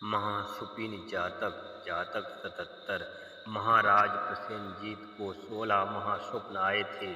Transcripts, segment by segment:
महासुपिन जातक जातक 77। महाराज प्रसेनजीत को 16 महास्वप्न आए थे।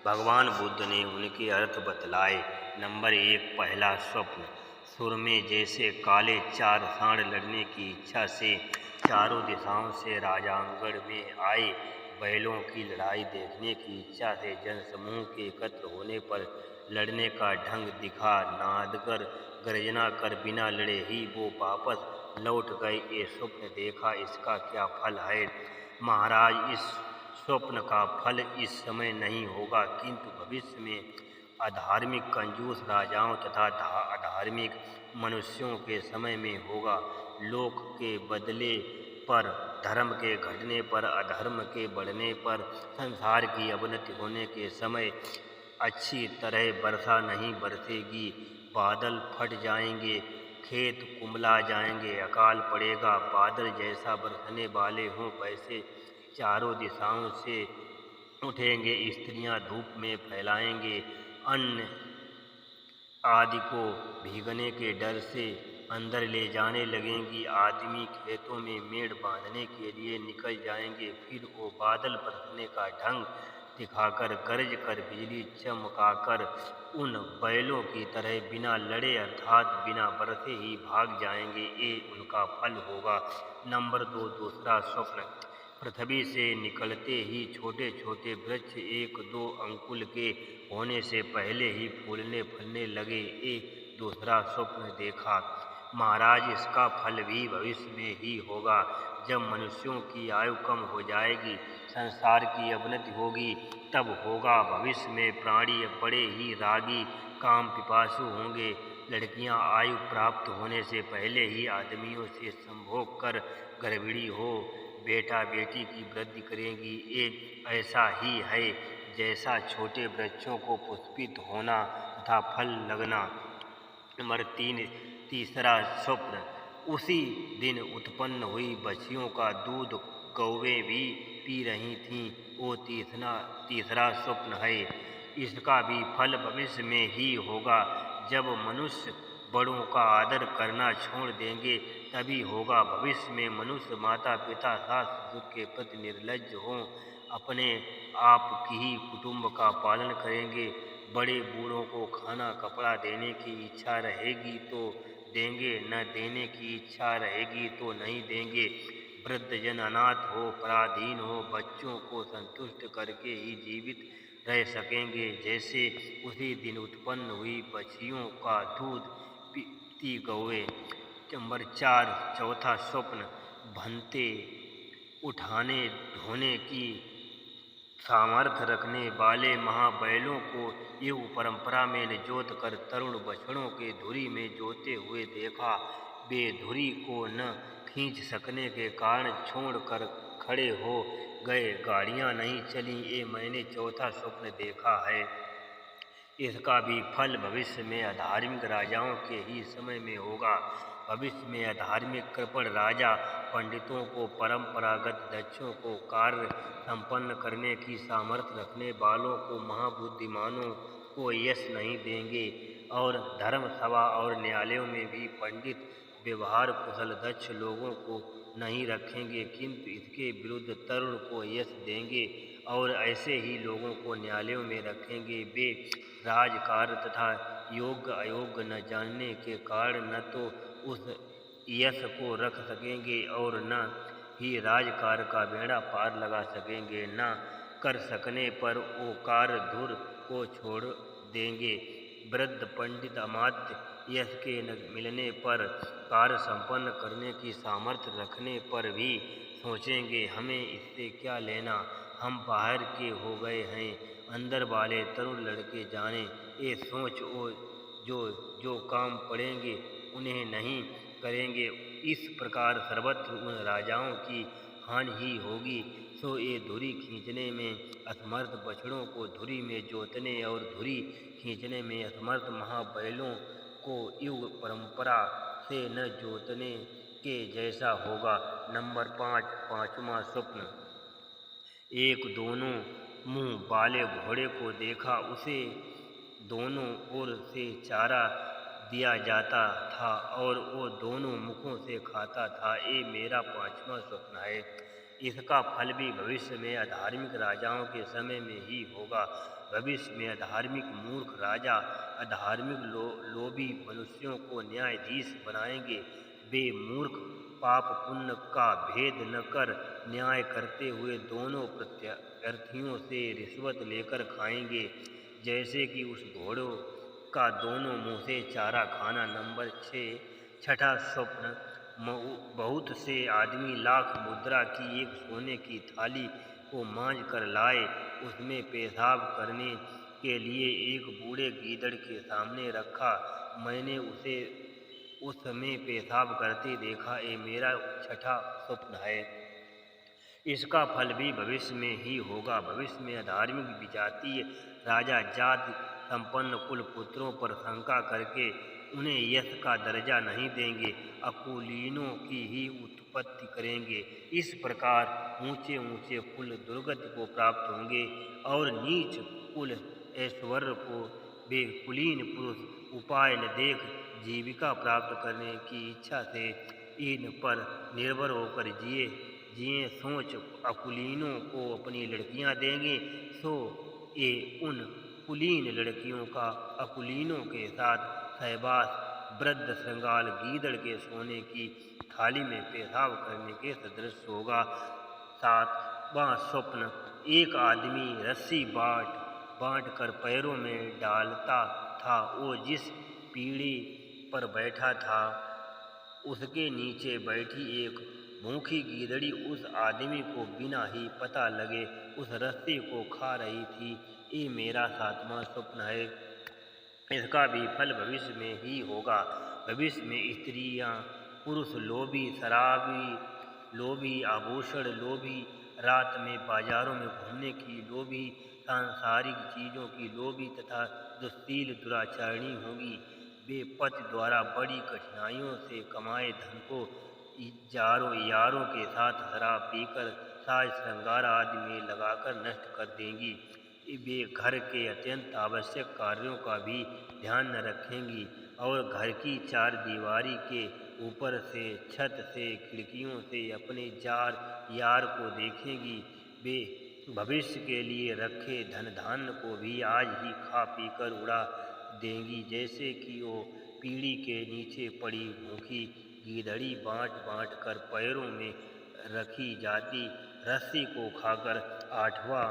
भगवान बुद्ध ने उनके अर्थ बतलाए। नंबर 1। पहला स्वप्न। सुरमे जैसे काले 4 सांड लड़ने की इच्छा से चारों दिशाओं से राजांगण में आए। बैलों की लड़ाई देखने की इच्छा से जनसमूह के एकत्र होने पर लड़ने का ढंग दिखा। नादकर गर्जना कर बिना लड़े ही वो वापस लौट गए। ये स्वप्न देखा, इसका क्या फल है? महाराज, इस स्वप्न का फल इस समय नहीं होगा, किंतु भविष्य में अधार्मिक कंजूस राजाओं तथा अधार्मिक मनुष्यों के समय में होगा। लोक के बदले पर, धर्म के घटने पर, अधर्म के बढ़ने पर, संसार की अवनति होने के समय अच्छी तरह वर्षा नहीं बरसेगी। बादल फट जाएंगे, खेत कुम्हला जाएंगे, अकाल पड़ेगा। बादल जैसा बरसने वाले हों वैसे चारों दिशाओं से उठेंगे। स्त्रियां धूप में फैलाएंगे। अन्न आदि को भीगने के डर से अंदर ले जाने लगेंगी। आदमी खेतों में मेड़ बांधने के लिए निकल जाएंगे। फिर वो बादल बरसने का ढंग दिखाकर गरज कर बिजली चमकाकर उन बैलों की तरह बिना लड़े अर्थात बिना बरसे ही भाग जाएंगे। ये उनका फल होगा। नंबर 2। दूसरा स्वप्न। पृथ्वी से निकलते ही छोटे छोटे वृक्ष 1-2 अंकुल के होने से पहले ही फूलने फलने लगे। ये दूसरा स्वप्न देखा। महाराज, इसका फल भी भविष्य में ही होगा। जब मनुष्यों की आयु कम हो जाएगी, संसार की अवनति होगी, तब होगा। भविष्य में प्राणी बड़े ही रागी काम पिपासु होंगे। लड़कियां आयु प्राप्त होने से पहले ही आदमियों से संभोग कर गर्भिणी हो बेटा बेटी की वृद्धि करेंगी। ये ऐसा ही है जैसा छोटे वृक्षों को पुष्पित होना तथा फल लगना। नंबर 3। तीसरा स्वप्न। उसी दिन उत्पन्न हुई बच्चियों का दूध गौवें भी पी रही थीं। वो तीसरा स्वप्न है। इसका भी फल भविष्य में ही होगा। जब मनुष्य बड़ों का आदर करना छोड़ देंगे तभी होगा। भविष्य में मनुष्य माता पिता सास ससुर के प्रति निर्लज्ज हों, अपने आप की ही कुटुंब का पालन करेंगे। बड़े बूढ़ों को खाना कपड़ा देने की इच्छा रहेगी तो देंगे, न देने की इच्छा रहेगी तो नहीं देंगे। वृद्धजन अनाथ हो, पराधीन हो, बच्चों को संतुष्ट करके ही जीवित रह सकेंगे। जैसे उसी दिन उत्पन्न हुई बच्चियों का दूध पीती गौवें। नंबर 4। चौथा स्वप्न। भंते उठाने ढोने की सामर्थ्य रखने वाले महाबैलों को युग परंपरा में जोत कर तरुण बछड़ों के धुरी में जोते हुए देखा। वे धुरी को न खींच सकने के कारण छोड़ कर खड़े हो गए। गाड़ियां नहीं चली। ये मैंने चौथा स्वप्न देखा है। इसका भी फल भविष्य में अधार्मिक राजाओं के ही समय में होगा। भविष्य में अधार्मिक कृपण राजा पंडितों को, परंपरागत दक्षों को, कार्य संपन्न करने की सामर्थ्य रखने वालों को, महाबुद्धिमानों को यश नहीं देंगे। और धर्म सभा और न्यायालयों में भी पंडित व्यवहार कुशल दक्ष लोगों को नहीं रखेंगे, किंतु इसके विरुद्ध तरुण को यश देंगे और ऐसे ही लोगों को न्यायालयों में रखेंगे। वे राजकार्य तथा योग्य अयोग्य न जानने के कारण न तो उस यश को रख सकेंगे और न ही राजकार्य का बेड़ा पार लगा सकेंगे। न कर सकने पर वो कार्य धुर को छोड़ देंगे। वृद्ध पंडित अमात्य यश के न मिलने पर, कार्य संपन्न करने की सामर्थ्य रखने पर भी सोचेंगे, हमें इससे क्या लेना, हम बाहर के हो गए हैं, अंदर वाले तरुण लड़के जाने। ये सोच वो जो काम पड़ेंगे उन्हें नहीं करेंगे। इस प्रकार सर्वत्र उन राजाओं की हानि ही होगी। सो ये धुरी खींचने में असमर्थ बछड़ों को धुरी में जोतने और धुरी खींचने में असमर्थ महाबैलों को युग परंपरा से न जोतने के जैसा होगा। नंबर 5। पांचवा स्वप्न। एक दोनों मुंह वाले घोड़े को देखा। उसे दोनों ओर से चारा दिया जाता था और वो दोनों मुखों से खाता था। ये मेरा 5वां स्वप्न है। इसका फल भी भविष्य में अधार्मिक राजाओं के समय में ही होगा। भविष्य में अधार्मिक मूर्ख राजा अधार्मिक लोभी मनुष्यों को न्यायाधीश बनाएंगे। वे मूर्ख पाप पुण्य का भेद न कर न्याय करते हुए दोनों प्रत्यार्थियों से रिश्वत लेकर खाएंगे, जैसे कि उस घोड़ों का दोनों मुंह से चारा खाना। नंबर 6 छठा स्वप्न, बहुत से आदमी लाख मुद्रा की एक सोने की थाली को मांझ कर लाए। उसमें पेशाब करने के लिए एक बूढ़े गीदड़ के सामने रखा। मैंने उसे उस समय पेशाब करते देखा। ये मेरा छठा स्वप्न है। इसका फल भी भविष्य में ही होगा। भविष्य में अधार्मिक विजातीय राजा जाति संपन्न कुल पुत्रों पर शंका करके उन्हें यश का दर्जा नहीं देंगे, अकुलीनों की ही उत्पत्ति करेंगे। इस प्रकार ऊंचे ऊंचे कुल दुर्गति को प्राप्त होंगे और नीच कुल ऐश्वर्य को वे कुलीन पुरुष उपाय न देख जीविका प्राप्त करने की इच्छा से इन पर निर्भर होकर जिए सोच अकुलीनों को अपनी लड़कियां देंगे, सो ये उन कुलीन लड़कियों का अकुलीनों के साथ सहवास वृद्ध श्रृंगाल गीदड़ के सोने की थाली में पेशाब करने के सदृश होगा। 7वां स्वप्न, एक आदमी रस्सी बांट कर पैरों में डालता था। वो जिस पीढ़ी पर बैठा था उसके नीचे बैठी एक भूखी गीदड़ी उस आदमी को बिना ही पता लगे उस रस्सी को खा रही थी। ये मेरा 7वां स्वप्न है। इसका भी फल भविष्य में ही होगा। भविष्य में स्त्रियां पुरुष लोभी, शराबी लोभी, आभूषण लोभी, रात में बाजारों में घूमने की लोभी, सांसारिक चीज़ों की लोभी तथा दुश्शील दुराचारणी होगी। वे पति द्वारा बड़ी कठिनाइयों से कमाए धन को यारों के साथ शराब पीकर साज श्रृंगार आदि में लगाकर नष्ट कर देंगी। वे घर के अत्यंत आवश्यक कार्यों का भी ध्यान न रखेंगी और घर की चार दीवारी के ऊपर से, छत से, खिड़कियों से अपने यार को देखेंगी। वे भविष्य के लिए रखे धन धान्य को भी आज ही खा पी कर उड़ा देंगी, जैसे कि वो पीढ़ी के नीचे पड़ी भूखी गीदड़ी बांट कर पैरों में रखी जाती रस्सी को खाकर। 8वां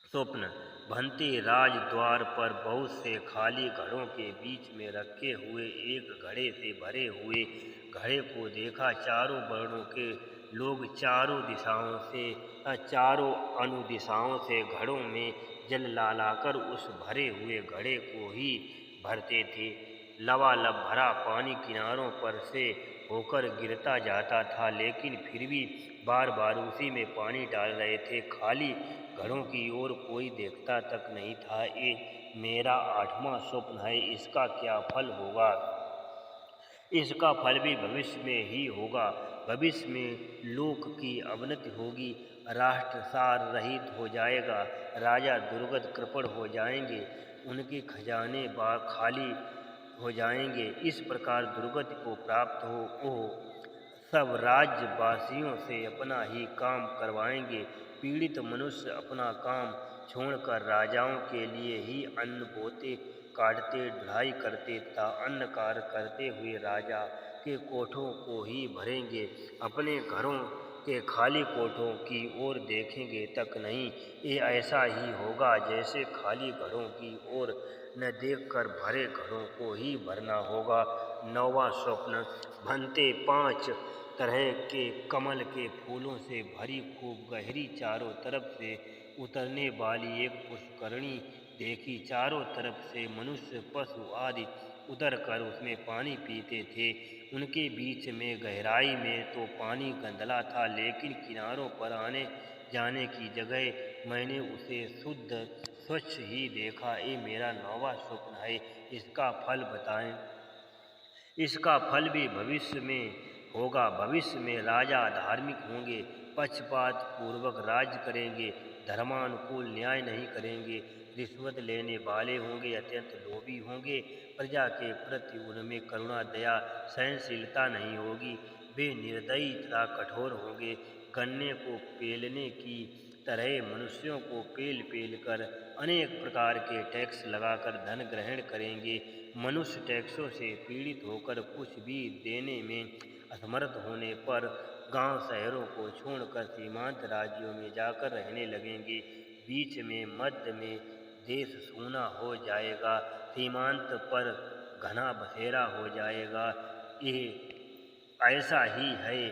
स्वप्न, भंते राजद्वार पर बहुत से खाली घड़ों के बीच में रखे हुए एक घड़े से भरे हुए घड़े को देखा। चारों वर्णों के लोग चारों अनुदिशाओं से घड़ों में जल लाकर उस भरे हुए घड़े को ही भरते थे। लबालब भरा पानी किनारों पर से होकर गिरता जाता था, लेकिन फिर भी बार बार उसी में पानी डाल रहे थे। खाली घड़ों की ओर कोई देखता तक नहीं था। ये मेरा 8वां स्वप्न है। इसका क्या फल होगा? इसका फल भी भविष्य में ही होगा। भविष्य में लोक की अवनति होगी, राष्ट्र सार रहित हो जाएगा, राजा दुर्गत कृपण हो जाएंगे, उनके खजाने खाली हो जाएंगे। इस प्रकार दुर्गति को प्राप्त हो सब राज्यवासियों से अपना ही काम करवाएंगे। पीड़ित मनुष्य अपना काम छोड़कर राजाओं के लिए ही अन्न बोते, काटते, ढुलाई करते तथा अन्न कार्य करते हुए राजा के कोठों को ही भरेंगे। अपने घरों के खाली कोठों की ओर देखेंगे तक नहीं। ये ऐसा ही होगा जैसे खाली घरों की ओर न देखकर भरे घरों को ही भरना होगा। 9वां स्वप्न, भंते 5 तरह के कमल के फूलों से भरी खूब गहरी चारों तरफ से उतरने वाली एक पुष्करणी देखी। चारों तरफ से मनुष्य पशु आदि उतर कर उसमें पानी पीते थे। उनके बीच में गहराई में तो पानी गंदला था, लेकिन किनारों पर आने जाने की जगह मैंने उसे शुद्ध स्वच्छ ही देखा। ये मेरा 9वां स्वप्न है। इसका फल बताएं। इसका फल भी भविष्य में होगा। भविष्य में राजा धार्मिक होंगे, पक्षपात पूर्वक राज्य करेंगे, धर्मानुकूल न्याय नहीं करेंगे, रिश्वत लेने वाले होंगे, अत्यंत लोभी होंगे, प्रजा के प्रति उनमें करुणा दया सहनशीलता नहीं होगी, वे निर्दयी तथा कठोर होंगे, गन्ने को पेलने की तरह मनुष्यों को पेल पेल कर अनेक प्रकार के टैक्स लगाकर धन ग्रहण करेंगे। मनुष्य टैक्सों से पीड़ित होकर कुछ भी देने में असमर्थ होने पर गांव शहरों को छोड़कर सीमांत राज्यों में जाकर रहने लगेंगे। बीच में मध्य में देश सूना हो जाएगा, सीमांत पर घना बसेरा हो जाएगा। ये ऐसा ही है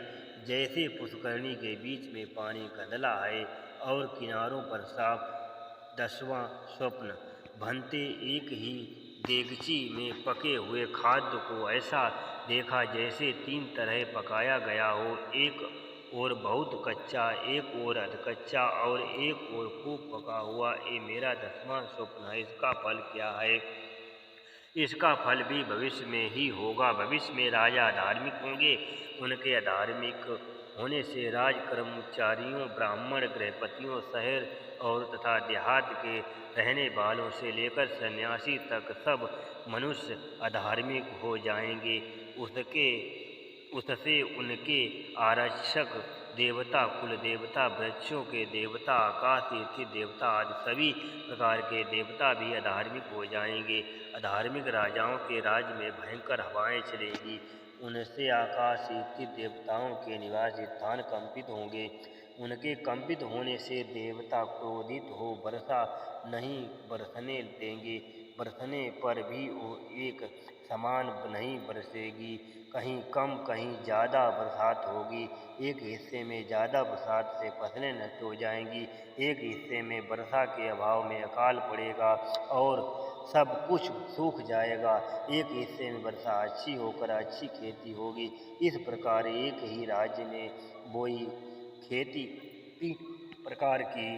जैसे पुष्करणी के बीच में पानी गंदला है और किनारों पर साफ। 10वां स्वप्न। भंते एक ही देगची में पके हुए खाद्य को ऐसा देखा जैसे 3 तरह पकाया गया हो, एक और बहुत कच्चा, एक और अधकच्चा और एक और खूब पका हुआ। ये मेरा 10वां स्वप्न है। इसका फल क्या है? इसका फल भी भविष्य में ही होगा। भविष्य में राजा धार्मिक होंगे, उनके अधार्मिक होने से राज कर्मचारियों, ब्राह्मण, गृहपतियों, शहर और तथा देहात के रहने वालों से लेकर सन्यासी तक सब मनुष्य अधार्मिक हो जाएंगे। उससे उनके आरक्षक देवता, कुल देवता, वृक्षों के देवता, आकाश स्थित देवता आदि सभी प्रकार के देवता भी अधार्मिक हो जाएंगे। अधार्मिक राजाओं के राज्य में भयंकर हवाएं चलेगी, उनसे आकाश स्थित देवताओं के निवास स्थान कंपित होंगे। उनके कंपित होने से देवता क्रोधित हो वर्षा नहीं बरसने देंगे, बरसने पर भी वो एक समान नहीं बरसेगी, कहीं कम कहीं ज़्यादा बरसात होगी। एक हिस्से में ज़्यादा बरसात से फसलें नष्ट हो जाएंगी, एक हिस्से में वर्षा के अभाव में अकाल पड़ेगा और सब कुछ सूख जाएगा, एक हिस्से में वर्षा अच्छी होकर अच्छी खेती होगी। इस प्रकार एक ही राज्य में बोई खेती 3 प्रकार की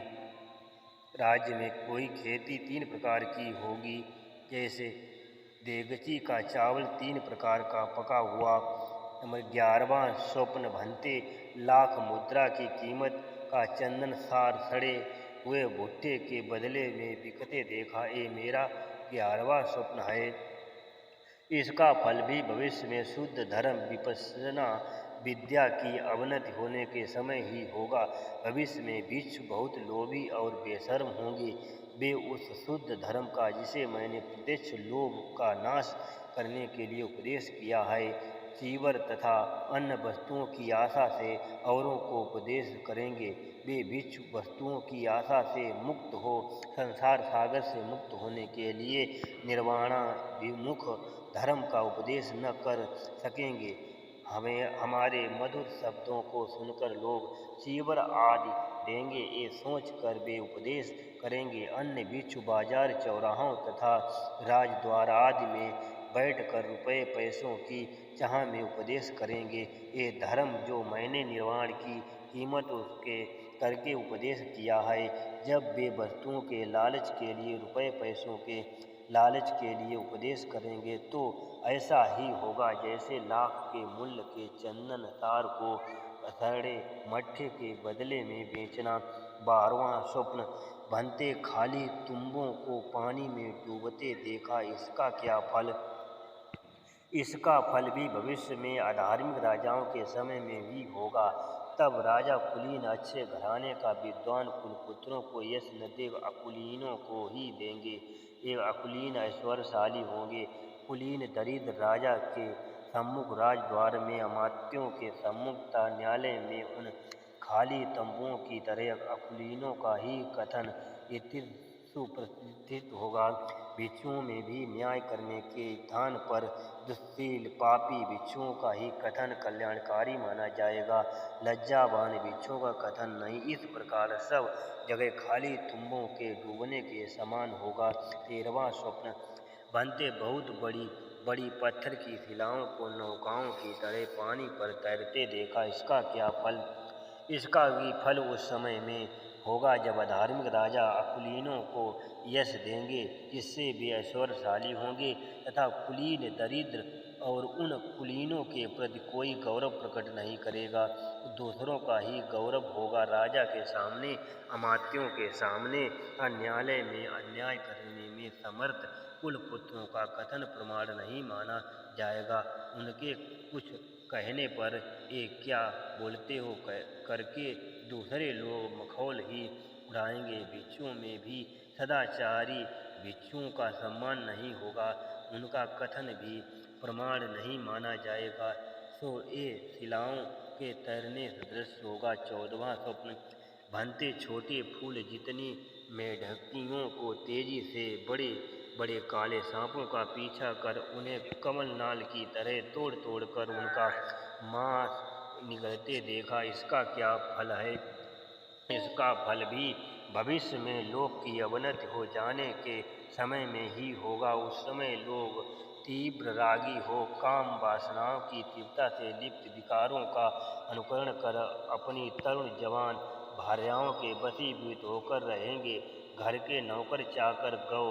राज्य में कोई खेती 3 प्रकार की होगी, जैसे देगची का चावल 3 प्रकार का पका हुआ। नंबर 11वां स्वप्न। भंते लाख मुद्रा की कीमत का चंदन सार सड़े हुए भुट्टे के बदले में बिकते देखा। ये मेरा 11वां स्वप्न है। इसका फल भी भविष्य में शुद्ध धर्म विपश्यना विद्या की अवनति होने के समय ही होगा। भविष्य में भिक्षु बहुत लोभी और बेशर्म होंगे, वे उस शुद्ध धर्म का जिसे मैंने प्रत्यक्ष लोभ का नाश करने के लिए उपदेश किया है, चीवर तथा अन्य वस्तुओं की आशा से औरों को उपदेश करेंगे। वे भिक्षु वस्तुओं की आशा से मुक्त हो संसार सागर से मुक्त होने के लिए निर्वाणाभिमुख धर्म का उपदेश न कर सकेंगे। हमारे मधुर शब्दों को सुनकर लोग चीवर आदि देंगे, ये सोचकर वे उपदेश करेंगे। अन्य भिक्षु बाजार, चौराहों तथा राजद्वार आदि में बैठकर रुपये पैसों की चाह में उपदेश करेंगे। ये धर्म जो मैंने निर्वाण की कीमत उसके करके उपदेश किया है। जब वे वस्तुओं के लालच के लिए, रुपये पैसों के लालच के लिए उपदेश करेंगे तो ऐसा ही होगा जैसे लाख के मूल्य के चंदन तार को सड़े मट्ठे के बदले में बेचना। 12वां स्वप्न। भंते खाली तुम्बों को पानी में डूबते देखा। इसका क्या फल? इसका फल भी भविष्य में अधार्मिक राजाओं के समय में भी होगा। तब राजा कुलीन अच्छे घराने का विद्वान कुलपुत्रों को यश न दे अकुलीनों को ही देंगे। ये अकुलीन ऐश्वर्यशाली होंगे। कुलीन दरिद्र राजा के सम्मुख राजद्वार में, अमात्यों के सम्मुख तथा न्यायालय में उन खाली तंबुओं की तरह अकुलीनों का ही कथन यथेष्ट सुप्रतिष्ठित होगा। भिक्षुओं में भी न्याय करने के स्थान पर दुष्शील पापी भिक्षुओं का ही कथन कल्याणकारी माना जाएगा, लज्जावान भिक्षुओं का कथन नहीं। इस प्रकार सब जगह खाली तुम्बों के डूबने के समान होगा। 13वां स्वप्न। भंते बहुत बड़ी बड़ी पत्थर की शिलाओं को नौकाओं की तरह पानी पर तैरते देखा। इसका क्या फल? इसका भी फल उस समय में होगा जब अधार्मिक राजा अकुलीनों को यश देंगे, जिससे वे ऐश्वर्यशाली होंगे तथा कुलीन दरिद्र और उन कुलीनों के प्रति कोई गौरव प्रकट नहीं करेगा, दूसरों का ही गौरव होगा। राजा के सामने, अमात्यों के सामने, न्यायालय में अन्याय करने में समर्थ कुलपुत्रों का कथन प्रमाण नहीं माना जाएगा। उनके कुछ कहने पर ये क्या बोलते हो करके दूसरे लोग मखौल ही उड़ाएंगे। भिक्षुओं में भी सदाचारी भिक्षुओं का सम्मान नहीं होगा, उनका कथन भी प्रमाण नहीं माना जाएगा। सो ये शिलाओं के तैरने सदृश होगा। 14वां स्वप्न। भनते छोटे फूल जितनी मेढकियों को तेजी से बड़े बड़े काले सांपों का पीछा कर उन्हें कमलनाल की तरह तोड़ तोड़ कर उनका मांस निगलते देखा। इसका क्या फल है? इसका फल भी भविष्य में लोक की अवनति हो जाने के समय में ही होगा। उस समय लोग तीव्र रागी हो काम वासनाओं की तीव्रता से लिप्त विकारों का अनुकरण कर अपनी तरुण जवान भार्याओं के वशीभूत होकर रहेंगे। घर के नौकर चाकर गौ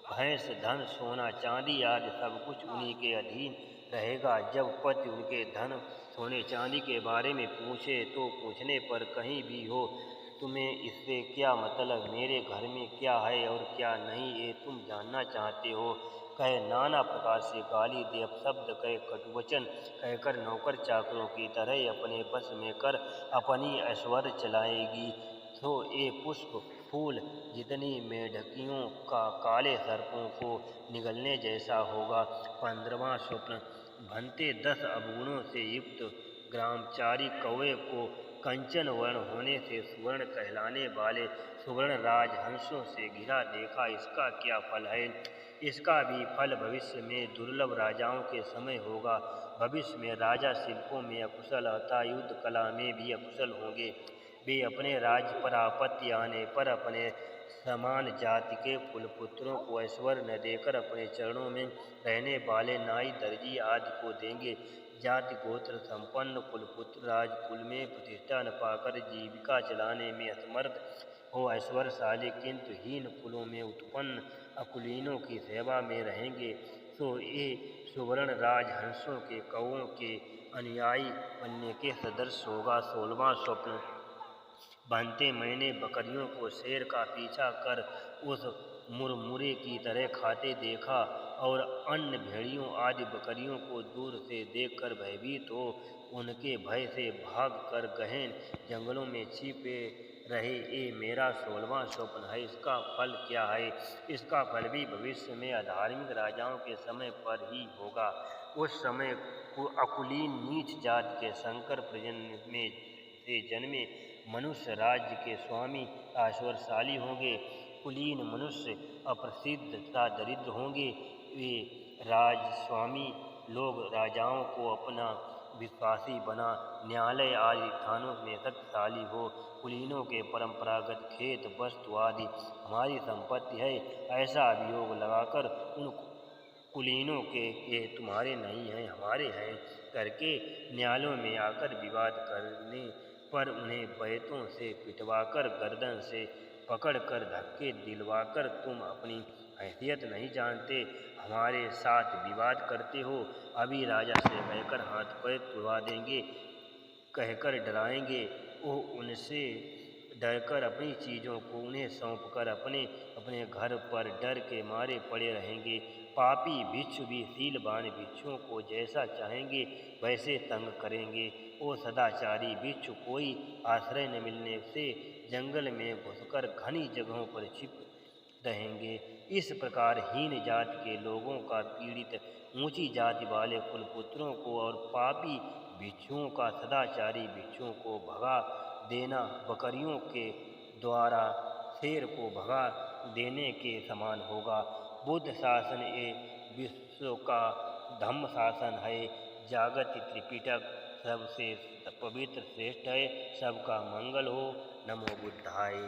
भैंस धन सोना चांदी आदि सब कुछ उन्हीं के अधीन रहेगा। जब पति उनके धन सोने चांदी के बारे में पूछे तो पूछने पर कहीं भी हो, तुम्हें इससे क्या मतलब, मेरे घर में क्या है और क्या नहीं, ये तुम जानना चाहते हो, कहे नाना प्रकार से गाली दे, अपशब्द कहे, कटुवचन कहकर नौकर चाकरों की तरह अपने बस में कर अपनी ऐश्वर्य चलाएगी। तो ये पुष्प फूल जितनी मेढकियों का काले सर्पों को निगलने जैसा होगा। 15वां स्वप्न। भनते 10 अवगुणों से युक्त ग्रामचारी कौवे को कंचन वर्ण होने से सुवर्ण कहलाने वाले सुवर्ण राजहंसों से घिरा देखा। इसका क्या फल है? इसका भी फल भविष्य में दुर्लभ राजाओं के समय होगा। भविष्य में राजा शिल्पों में अकुशल अतः युद्ध कला में भी अकुशल होंगे। वे अपने राज्य पर आपत्ति आने पर अपने समान जाति के कुलपुत्रों को ऐश्वर्य न देकर अपने चरणों में रहने वाले नाई दर्जी आदि को देंगे। जाति गोत्र संपन्न कुलपुत्र राजकुल में प्रतिष्ठा न पाकर जीविका चलाने में असमर्थ हो ऐश्वर्यशाली किंतु हीन कुलों में उत्पन्न अकुलीनों की सेवा में रहेंगे। तो ये सुवर्ण राजहंसों के कौओं के अनुयायी बनने के सदृश होगा। 16वां स्वप्न। बनते मैंने बकरियों को शेर का पीछा कर उस मुरमुरे की तरह खाते देखा और अन्य भेड़ियों आदि बकरियों को दूर से देखकर भयभीत हो उनके भय से भाग कर गहन जंगलों में छिपे रहे। ये मेरा 16वां स्वप्न है। इसका फल क्या है? इसका फल भी भविष्य में अधार्मिक राजाओं के समय पर ही होगा। उस समय अकुलीन नीच जाति के शंकर प्रजन्य में से जन्मे मनुष्य राज्य के स्वामी ऐश्वर्यशाली होंगे। कुलीन मनुष्य अप्रसिद्ध तथा दरिद्र होंगे। वे राजस्वामी लोग राजाओं को अपना विश्वासी बना न्यायालय आदि स्थानों में शक्तिशाली हो। कुलीनों के परंपरागत खेत वस्तु आदि हमारी संपत्ति है ऐसा अभियोग लगाकर उन कुलीनों के ये तुम्हारे नहीं हैं हमारे हैं करके न्यायालयों में आकर विवाद करने पर उन्हें बैतों से पिटवाकर गर्दन से पकड़कर धक्के दिलवाकर तुम अपनी हैसियत नहीं जानते हमारे साथ विवाद करते हो, अभी राजा से कहकर हाथ पैर तुड़वा देंगे कहकर डराएंगे। वो उनसे डरकर अपनी चीज़ों को उन्हें सौंपकर अपने अपने घर पर डर के मारे पड़े रहेंगे। पापी भिक्षु भी शीलवान भिक्षुओं को जैसा चाहेंगे वैसे तंग करेंगे। वो सदाचारी भिक्षु कोई आश्रय न मिलने से जंगल में घुसकर घनी जगहों पर छिप रहेंगे। इस प्रकार हीन जाति के लोगों का पीड़ित ऊंची जाति वाले कुलपुत्रों को और पापी भिक्षुओं का सदाचारी भिक्षुओं को भगा देना बकरियों के द्वारा शेर को भगा देने के समान होगा। बुद्ध शासन ये विश्व का धम्म शासन है। जागतिक त्रिपिटक सबसे पवित्र श्रेष्ठ है। सबका मंगल हो। नमो बुद्धाय।